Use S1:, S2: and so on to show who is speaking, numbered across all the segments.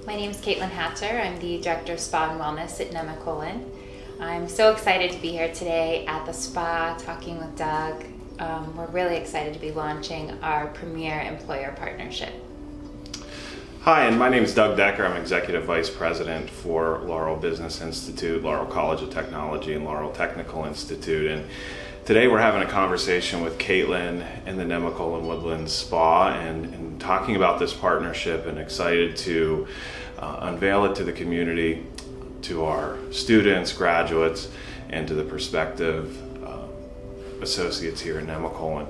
S1: My name is Katlyn. I'm the Director of Spa and Wellness at Nemacolin. I'm so excited to be here today at the spa talking with Doug. We're really excited to be launching our premier employer partnership.
S2: Hi, and my name is Doug Decker. I'm Executive Vice President for Laurel Business Institute, Laurel College of Technology, and Laurel Technical Institute. And today we're having a conversation with Katlyn in the Nemacolin Woodlands Spa and talking about this partnership, and excited to unveil it to the community, to our students, graduates, and to the prospective associates here in Nemacolin.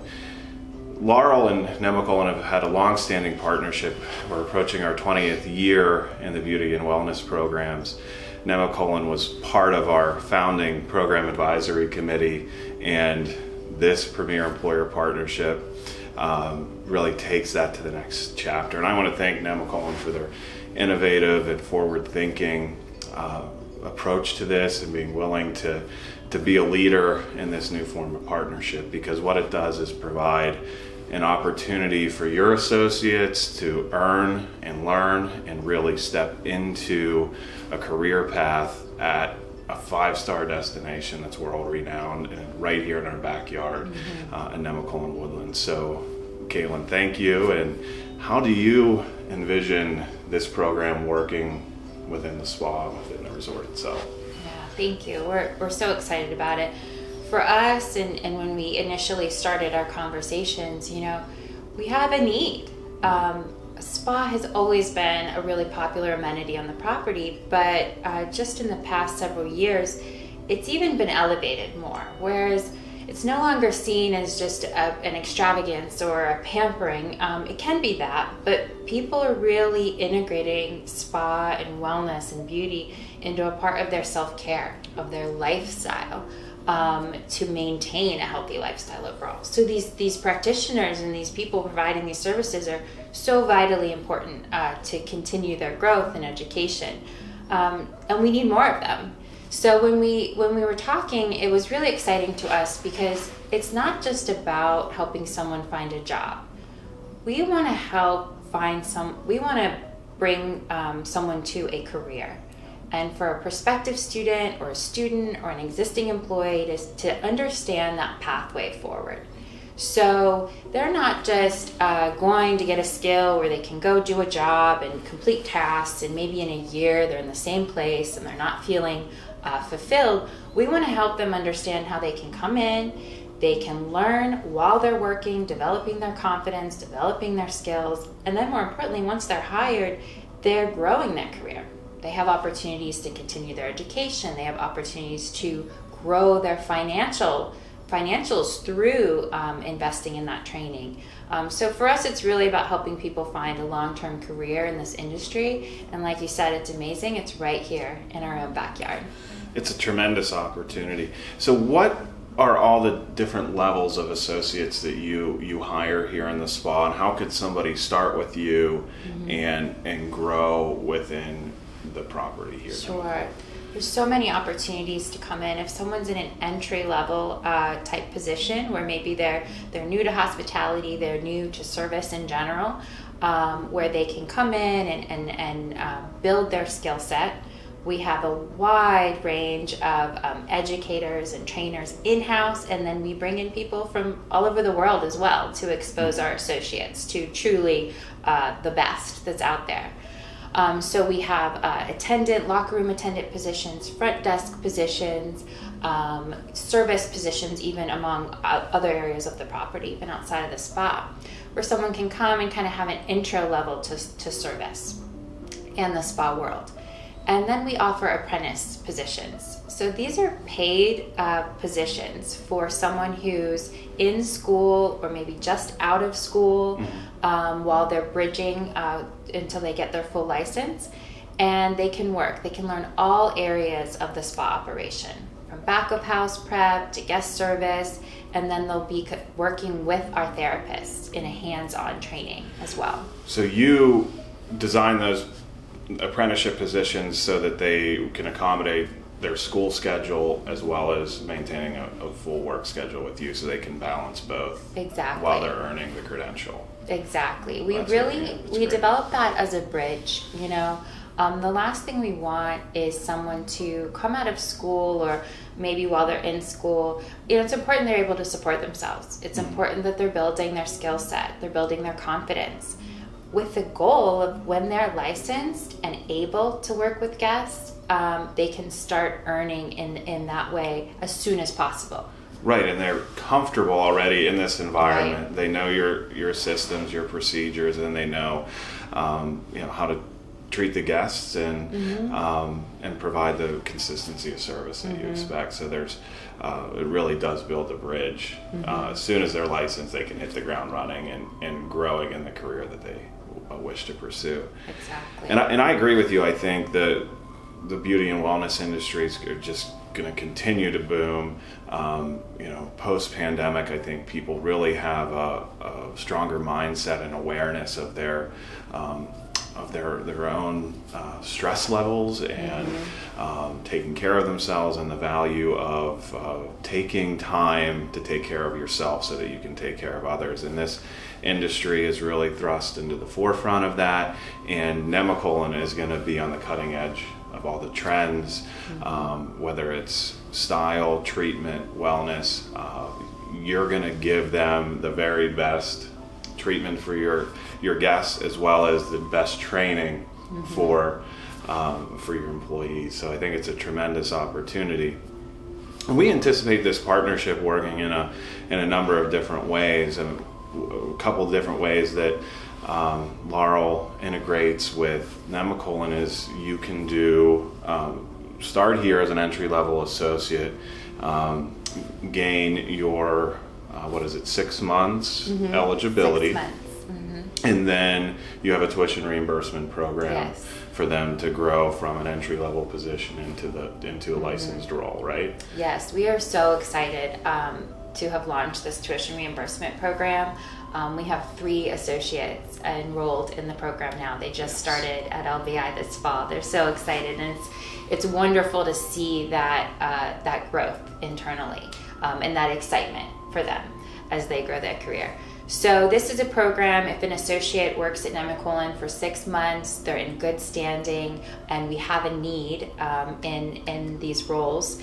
S2: Laurel and Nemacolin have had a long-standing partnership. We're approaching our 20th year in the beauty and wellness programs. Nemacolin was part of our founding program advisory committee, and this premier employer partnership really takes that to the next chapter. And I want to thank Nemacolin for their innovative and forward-thinking approach to this, and being willing to be a leader in this new form of partnership, because what it does is provide an opportunity for your associates to earn and learn and really step into a career path at a 5-star destination that's world renowned and right here in our backyard in Nemacolin Woodlands. So Katlyn, thank you. And how do you envision this program working within the spa, within the resort itself?
S1: Yeah, thank you. We're so excited about it. For us, and when we initially started our conversations, we have a need. A spa has always been a really popular amenity on the property, but just in the past several years, it's even been elevated more. Whereas it's no longer seen as just an extravagance or a pampering. It can be that, but people are really integrating spa and wellness and beauty into a part of their self-care, of their lifestyle, to maintain a healthy lifestyle overall. So these practitioners and these people providing these services are so vitally important to continue their growth and education, and we need more of them. So when we were talking, it was really exciting to us, because it's not just about helping someone find a job. We want to we want to bring someone to a career. And for a prospective student or a student or an existing employee to understand that pathway forward. So they're not just going to get a skill where they can go do a job and complete tasks, and maybe in a year they're in the same place and they're not feeling fulfilled. We want to help them understand how they can come in, they can learn while they're working, developing their confidence, developing their skills, and then more importantly, once they're hired, they're growing their career. They have opportunities to continue their education. They have opportunities to grow their financials through investing in that training. So for us, it's really about helping people find a long-term career in this industry. And like you said, it's amazing. It's right here in our own backyard.
S2: It's a tremendous opportunity. So what are all the different levels of associates that you hire here in the spa, and how could somebody start with you and grow within the property here?
S1: Sure. There's so many opportunities to come in. If someone's in an entry level type position, where maybe they're new to hospitality, they're new to service in general, where they can come in and build their skill set. We have a wide range of educators and trainers in-house, and then we bring in people from all over the world as well to expose our associates to truly the best that's out there. So we have locker room attendant positions, front desk positions, service positions, even among other areas of the property, even outside of the spa, where someone can come and kind of have an intro level to service and the spa world. And then we offer apprentice positions. So these are paid positions for someone who's in school or maybe just out of school while they're bridging until they get their full license. And they can work. They can learn all areas of the spa operation, from back of house prep to guest service, and then they'll be working with our therapists in a hands-on training as well.
S2: So you design those apprenticeship positions so that they can accommodate their school schedule as well as maintaining a full work schedule with you, so they can balance both.
S1: Exactly.
S2: While they're earning the credential.
S1: Exactly. We
S2: That's
S1: developed that as a bridge, The last thing we want is someone to come out of school, or maybe while they're in school, it's important they're able to support themselves. It's important that they're building their skill set, they're building their confidence, with the goal of when they're licensed and able to work with guests, they can start earning in that way as soon as possible.
S2: Right, and they're comfortable already in this environment. Right. They know your systems, your procedures, and they know how to treat the guests and provide the consistency of service that you expect. So there's it really does build a bridge. As soon as they're licensed, they can hit the ground running and growing in the career that they wish to pursue.
S1: Exactly.
S2: And I agree with you. I think that the beauty and wellness industries are just going to continue to boom. Post-pandemic, I think people really have a stronger mindset and awareness of their own stress levels and taking care of themselves, and the value of taking time to take care of yourself so that you can take care of others. And this industry is really thrust into the forefront of that, and Nemacolin is going to be on the cutting edge of all the trends, whether it's style, treatment, wellness. You're going to give them the very best treatment for your guests, as well as the best training for your employees. So I think it's a tremendous opportunity. And we anticipate this partnership working in a number of different ways, and a couple of different ways that Laurel integrates with Nemacolin is you can do start here as an entry-level associate, gain your 6 months eligibility.
S1: 6 months.
S2: And then you have a tuition reimbursement program for them to grow from an entry-level position into a licensed role, right?
S1: Yes, we are so excited to have launched this tuition reimbursement program. We have 3 associates enrolled in the program now. They just started at LBI this fall. They're so excited, and it's wonderful to see that growth internally, and that excitement for them as they grow their career. So this is a program. If an associate works at Nemacolin for 6 months, they're in good standing, and we have a need in these roles,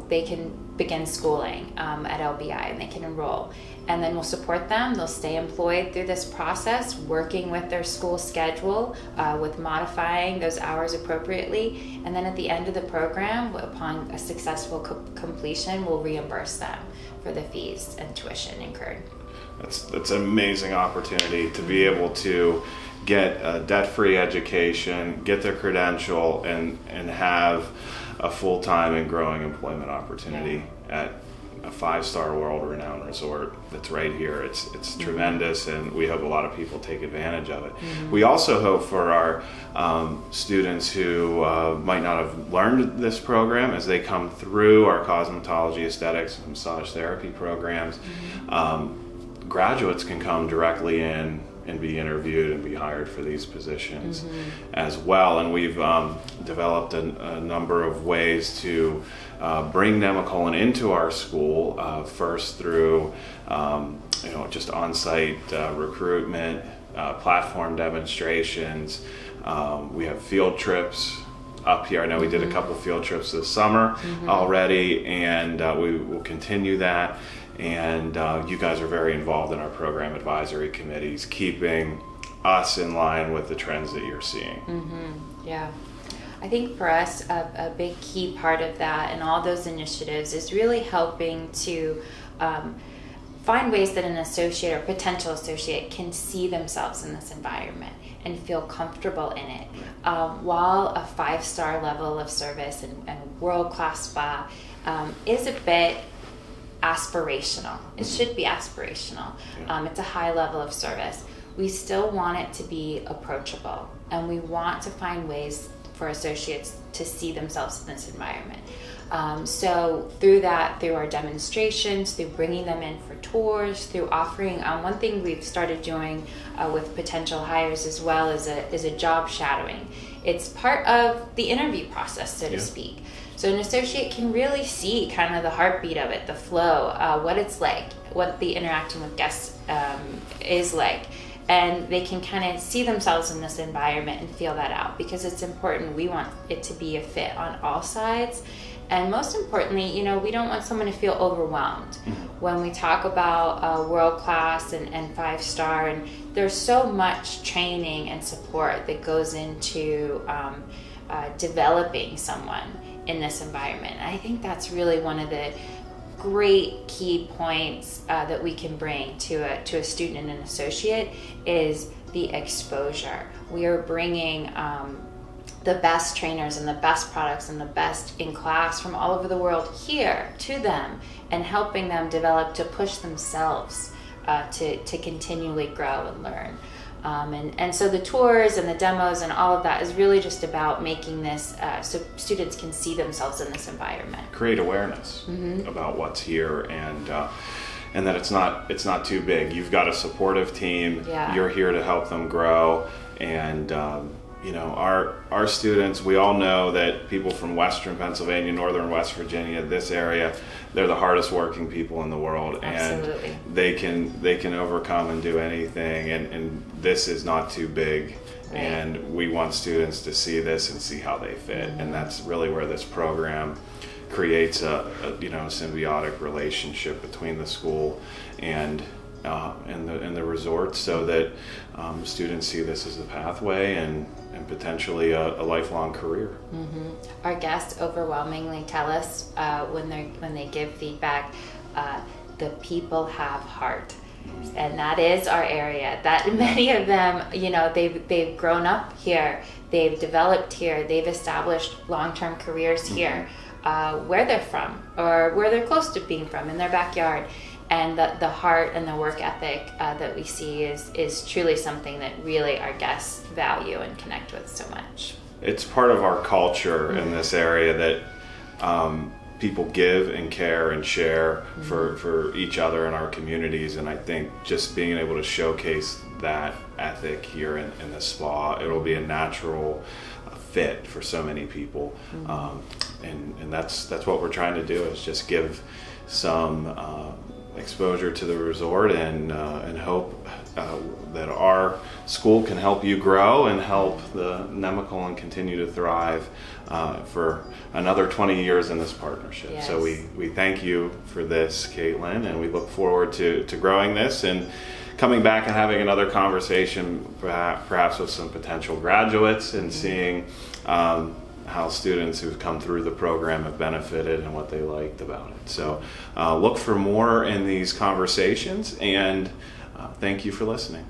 S1: they can begin schooling at LBI, and they can enroll. And then we'll support them. They'll stay employed through this process, working with their school schedule, with modifying those hours appropriately. And then at the end of the program, upon a successful completion, we'll reimburse them for the fees and tuition incurred.
S2: That's an amazing opportunity to be able to get a debt-free education, get their credential, and have a full-time and growing employment opportunity at a 5-star world-renowned resort that's right here. It's tremendous, and we hope a lot of people take advantage of it. We also hope for our students who might not have learned this program, as they come through our cosmetology, aesthetics, and massage therapy programs, graduates can come directly in and be interviewed and be hired for these positions as well. And we've developed a number of ways to bring Nemacolin into our school, first through just on-site recruitment, platform demonstrations. We have field trips up here. I know we did a couple field trips this summer already, and we will continue that. And you guys are very involved in our program advisory committees, keeping us in line with the trends that you're seeing.
S1: Yeah. I think for us, a big key part of that and all those initiatives is really helping to find ways that an associate or potential associate can see themselves in this environment and feel comfortable in it. While a 5-star level of service and world-class spa is a bit aspirational. It should be aspirational. It's a high level of service. We still want it to be approachable, and we want to find ways for associates to see themselves in this environment. So through our demonstrations, through bringing them in for tours, through offering, one thing we've started doing with potential hires as well is a job shadowing. It's part of the interview process, so to speak. So an associate can really see kind of the heartbeat of it, the flow, what it's like, what the interacting with guests is like. and they can kind of see themselves in this environment and feel that out, because it's important. We want it to be a fit on all sides. And most importantly, you know, we don't want someone to feel overwhelmed. When we talk about world class and 5-star, and there's so much training and support that goes into developing someone in this environment. I think that's really one of the great key points that we can bring to a student and an associate is the exposure. We are bringing the best trainers and the best products and the best in class from all over the world here to them, and helping them develop to push themselves to continually grow and learn. And so the tours and the demos and all of that is really just about making this so students can see themselves in this environment.
S2: Create awareness about what's here, and that it's not too big. You've got a supportive team.
S1: Yeah.
S2: You're here to help them grow, and you know, our students, we all know that people from Western Pennsylvania, Northern West Virginia, this area, they're the hardest working people in the world.
S1: Absolutely.
S2: And they can overcome and do anything, and this is not too big.
S1: Right.
S2: And we want students to see this and see how they fit. And that's really where this program creates a symbiotic relationship between the school and the resort, so that students see this as a pathway and potentially a lifelong career.
S1: Our guests overwhelmingly tell us when they give feedback, the people have heart, and that is our area. That many of them, you know, they've grown up here, they've developed here, they've established long-term careers here, where they're from or where they're close to being from, in their backyard. And the heart and the work ethic that we see is truly something that really our guests value and connect with so much.
S2: It's part of our culture in this area that people give and care and share for each other in our communities. And I think just being able to showcase that ethic here in the spa, it'll be a natural fit for so many people. And that's what we're trying to do, is just give some exposure to the resort, and hope that our school can help you grow and help the Nemacolin continue to thrive for another 20 years in this partnership.
S1: Yes.
S2: So we thank you for this, Katlyn, and we look forward to growing this and coming back and having another conversation, perhaps with some potential graduates, and seeing how students who've come through the program have benefited and what they liked about it. So look for more in these conversations, and thank you for listening.